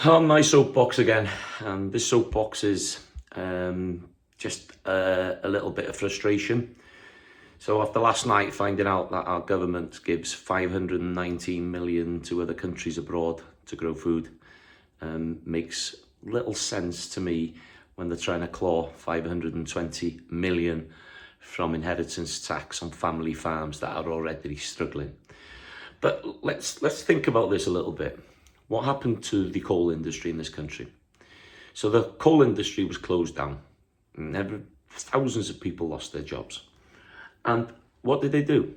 On my soapbox again, and this soapbox is just a little bit of frustration. So after last night finding out that our government gives 519 million to other countries abroad to grow food, makes little sense to me when they're trying to claw 520 million from inheritance tax on family farms that are already struggling. But let's think about this a little bit. What happened to the coal industry in this country? So the coal industry was closed down. And thousands of people lost their jobs. And what did they do?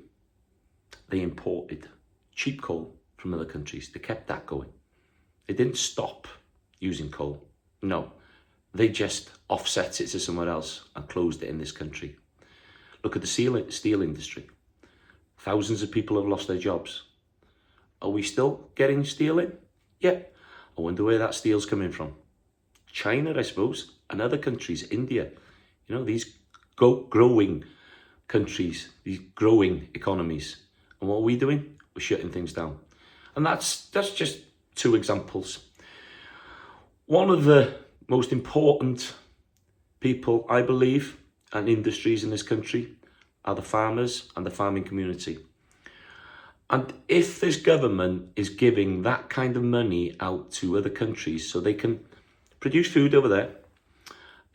They imported cheap coal from other countries. They kept that going. They didn't stop using coal. No, they just offset it to somewhere else and closed it in this country. Look at the steel industry. Thousands of people have lost their jobs. Are we still getting steel in? Yeah. I wonder where that steel's coming from. China, I suppose, and other countries, India. You know, these growing countries, these growing economies. And what are we doing? We're shutting things down. And that's just two examples. One of the most important people, I believe, and industries in this country are the farmers and the farming community. And if this government is giving that kind of money out to other countries so they can produce food over there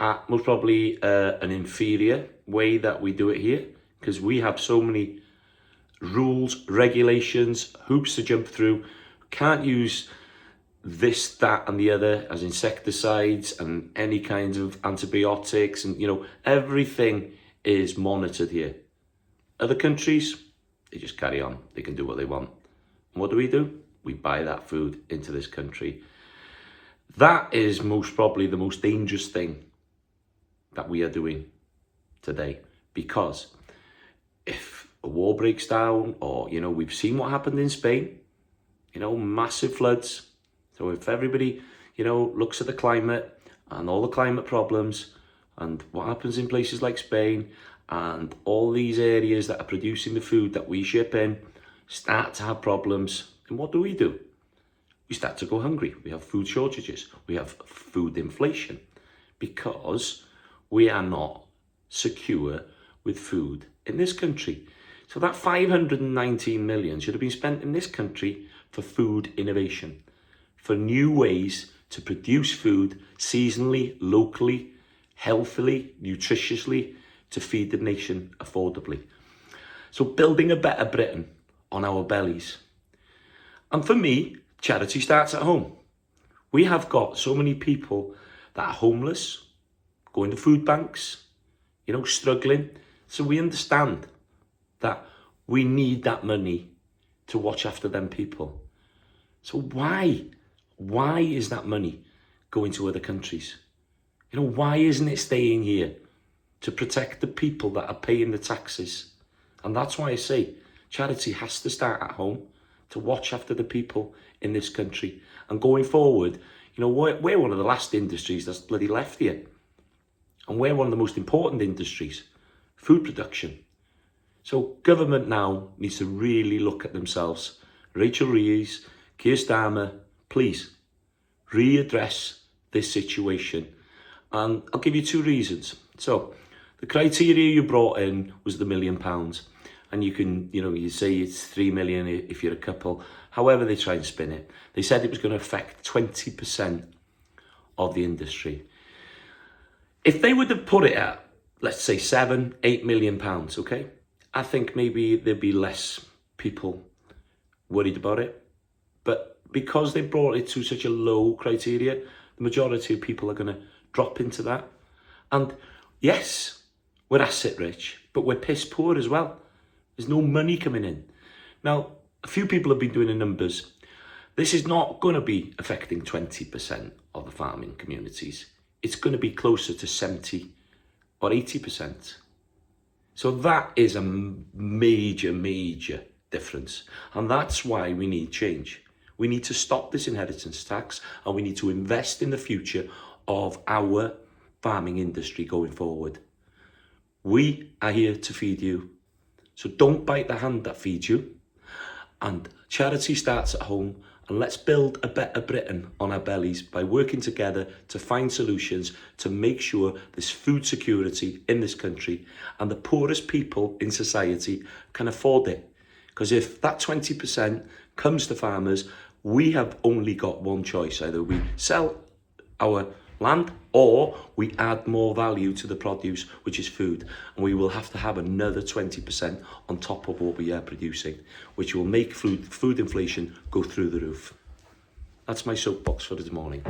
at most probably an inferior way that we do it here, because we have so many rules, regulations, hoops to jump through, can't use this, that and the other as insecticides and any kinds of antibiotics, and everything is monitored here. Other countries, they just carry on. They can do what they want. And what do? We buy that food into this country. That is most probably the most dangerous thing that we are doing today. Because if a war breaks down, or, we've seen what happened in Spain, massive floods. So if everybody, looks at the climate and all the climate problems and what happens in places like Spain, and all these areas that are producing the food that we ship in start to have problems, and what do? We start to go hungry. We have food shortages. We have food inflation because we are not secure with food in this country. So that 519 million should have been spent in this country for food innovation, for new ways to produce food seasonally, locally, healthily, nutritiously, to feed the nation affordably. So building a better Britain on our bellies. And for me, charity starts at home. We have got so many people that are homeless, going to food banks, struggling. So we understand that we need that money to watch after them people. So why is that money going to other countries? Why isn't it staying here to protect the people that are paying the taxes? And that's why I say charity has to start at home, to watch after the people in this country. And going forward, we're one of the last industries that's bloody left here. And we're one of the most important industries, food production. So government now needs to really look at themselves. Rachel Reeves, Keir Starmer, please readdress this situation. And I'll give you two reasons. So the criteria you brought in was the £1 million. And you can, you say it's 3 million if you're a couple. However they try and spin it. They said it was going to affect 20% of the industry. If they would have put it at, let's say, £7-8 million, okay? I think maybe there'd be less people worried about it. But because they brought it to such a low criteria, the majority of people are going to drop into that. And yes, we're asset rich, but we're piss poor as well. There's no money coming in. Now, a few people have been doing the numbers. This is not going to be affecting 20% of the farming communities. It's going to be closer to 70 or 80%. So that is a major, major difference. And that's why we need change. We need to stop this inheritance tax, and we need to invest in the future of our farming industry going forward. We are here to feed you. So don't bite the hand that feeds you. And charity starts at home. and let's build a better Britain on our bellies by working together to find solutions to make sure there's food security in this country and the poorest people in society can afford it. Because if that 20% comes to farmers, we have only got one choice. Either we sell our land or we add more value to the produce, which is food. And we will have to have another 20% on top of what we are producing, which will make food inflation go through the roof. That's my soapbox for this morning.